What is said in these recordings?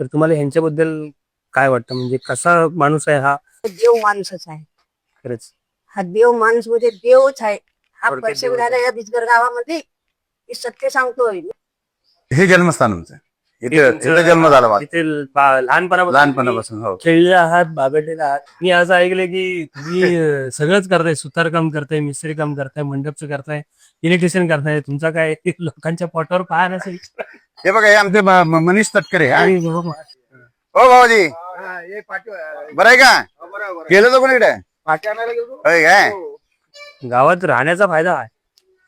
तर तुम्हाला ह्यांच्याबद्दल काय वाटतं, म्हणजे कसा माणूस आहे हा? देव माणूसच आहे. खरंच हा देव माणूस म्हणजे देवच आहे. हा थोडक्यात पैसे देवच मिळाला आहे. या बिजगर गावामध्ये हे सत्य सांगतोय. हे जन्मस्थान आमचं. हे तुमचं, इथं जन्म झाला माझा. तिथे लहानपणापासून लहानपणापासून हो. खेळले आहात, बागडलेले आहात. मी असं ऐकलं की तुम्ही सगळंच करताय, सुतारकाम करताय, मिस्त्री काम करताय, मंडपचं करताय, इलेक्ट्रिशियन करताय. तुमचा काय लोकांच्या पोटावर पाय नसेल. हे बघा, हे आमचे मनीष तटकरे. आणि बाबा, हो भाऊजी, बरं आहे का? गेलो तो कोणीकडे? होय काय? गावात राहण्याचा फायदा आहे.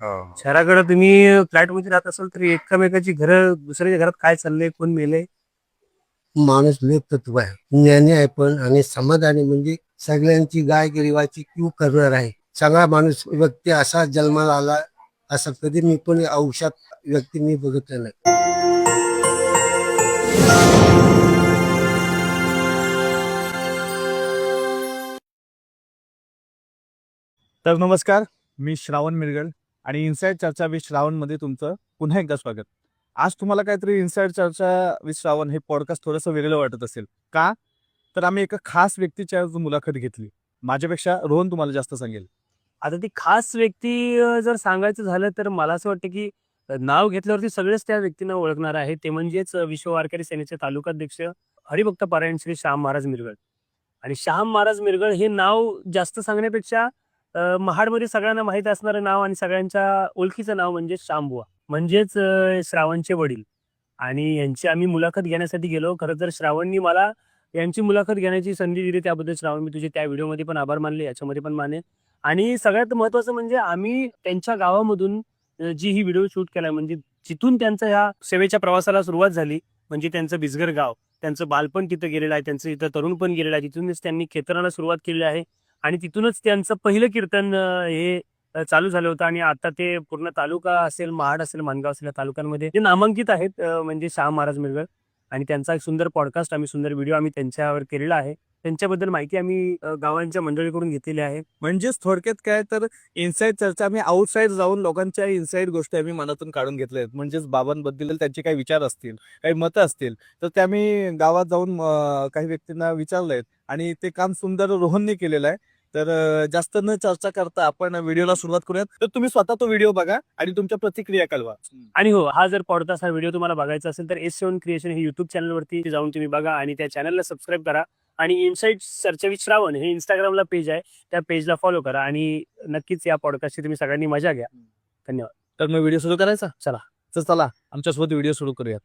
हो. शहराकडे तुम्ही फ्लॅट मध्ये राहत असाल तरी एकमेकाची घरं, दुसऱ्याच्या घरात काय चाललंय, कोण मेले. माणूस तत्व आहे, ज्ञानी आहे पण आणि समाधानी, म्हणजे सगळ्यांची गाय गरिबाची क्यू करणार आहे. चांगला माणूस व्यक्ती असा जन्माला आला असं कधी मी पण औषध व्यक्ती मी बघितलं नाही. तर नमस्कार, मी श्रावण मिरगळ आणि इनसाइड चर्चा विथ श्रावणमध्ये तुमचं पुन्हा एकदा स्वागत. आज तुम्हाला काहीतरी इनसाइड चर्चा विथ श्रावण हे पॉडकास्ट थोडंसं वेगळं वाटत असेल का? तर आम्ही एका खास व्यक्तीची आज मुलाखत घेतली. माझ्यापेक्षा रोहन तुम्हाला जास्त सांगेल. आता ती खास व्यक्ती जर सांगायचं झालं तर मला असं वाटतं की नाव घेतल्यावरती सगळेच त्या व्यक्तींना ओळखणार आहे. ते म्हणजेच विश्व वारकरी सेनेचे तालुकाध्यक्ष हरिभक्त पारायण श्री श्याम महाराज मिरगळ. आणि श्याम महाराज मिरगळ हे नाव जास्त सांगण्यापेक्षा महाडमध्ये सगळ्यांना माहीत असणारं नाव आणि सगळ्यांच्या ओळखीचं नाव म्हणजे श्यामबुवा, म्हणजेच श्रावणचे वडील. आणि यांची आम्ही मुलाखत घेण्यासाठी गेलो. खरं तर श्रावणनी मला यांची मुलाखत घेण्याची संधी दिली, त्याबद्दल श्रावण मी तुझे त्या व्हिडिओमध्ये पण आभार मानले, याच्यामध्ये पण माने. आणि सगळ्यात महत्वाचं म्हणजे आम्ही त्यांच्या गावामधून जी ही व्हिडिओ शूट केलाय, म्हणजे जिथून त्यांचा ह्या सेवेच्या प्रवासाला सुरुवात झाली, म्हणजे त्यांचं बिजगर गाव, त्यांचं बालपण तिथं गेलेलं आहे, त्यांचं इथं तरुणपण गेलेलं आहे, तिथूनच त्यांनी कीर्तनाला सुरुवात केलेली आहे. आणि तिथूनच त्यांचं पहिलं कीर्तन हे चालू झालं होतं. आणि आता ते पूर्ण तालुका असेल, महाड असेल, माणगाव असेल, या तालुक्यांमध्ये ते नामांकित आहेत, म्हणजे श्याम महाराज मिरगळ. आणि त्यांचा एक सुंदर पॉडकास्ट, आम्ही सुंदर व्हिडिओ आम्ही त्यांच्यावर केलेला आहे. त्यांच्याबद्दल माहिती आम्ही गावांच्या मंडळीकडून घेतलेली आहे. म्हणजेच थोडक्यात काय, तर इनसाइड चर्चा आम्ही आउटसाईड जाऊन लोकांच्या इनसाइड गोष्टी आम्ही मनातून काढून घेतल्या आहेत. म्हणजेच बाबांबद्दल त्यांचे काही विचार असतील, काही मतं असतील, तर ते आम्ही गावात जाऊन काही व्यक्तींना विचारलंय आणि ते काम सुंदर रोहनने केलेलं आहे. तर जास्त न चर्चा करता आपण व्हिडिओला सुरुवात करूयात. तर तुम्ही स्वतः तो व्हिडिओ बघा आणि तुमच्या प्रतिक्रिया कळवा. आणि हो, हा जर पॉडकास्ट, हा व्हिडिओ तुम्हाला बघायचा असेल तर S7 क्रिएशन हे युट्यूब चॅनलवरती जाऊन तुम्ही बघा आणि त्या चॅनलला सबस्क्राईब करा. आणि इनसाइड चर्चा विथ श्रावण हे इंस्टाग्रामला पेज आहे, त्या पेजला फॉलो करा. आणि नक्कीच या पॉडकास्टची तुम्ही सगळ्यांनी मजा घ्या. धन्यवाद. तर मग व्हिडिओ सुरू करायचा. चला आमच्यासोबत व्हिडिओ सुरू करूयात.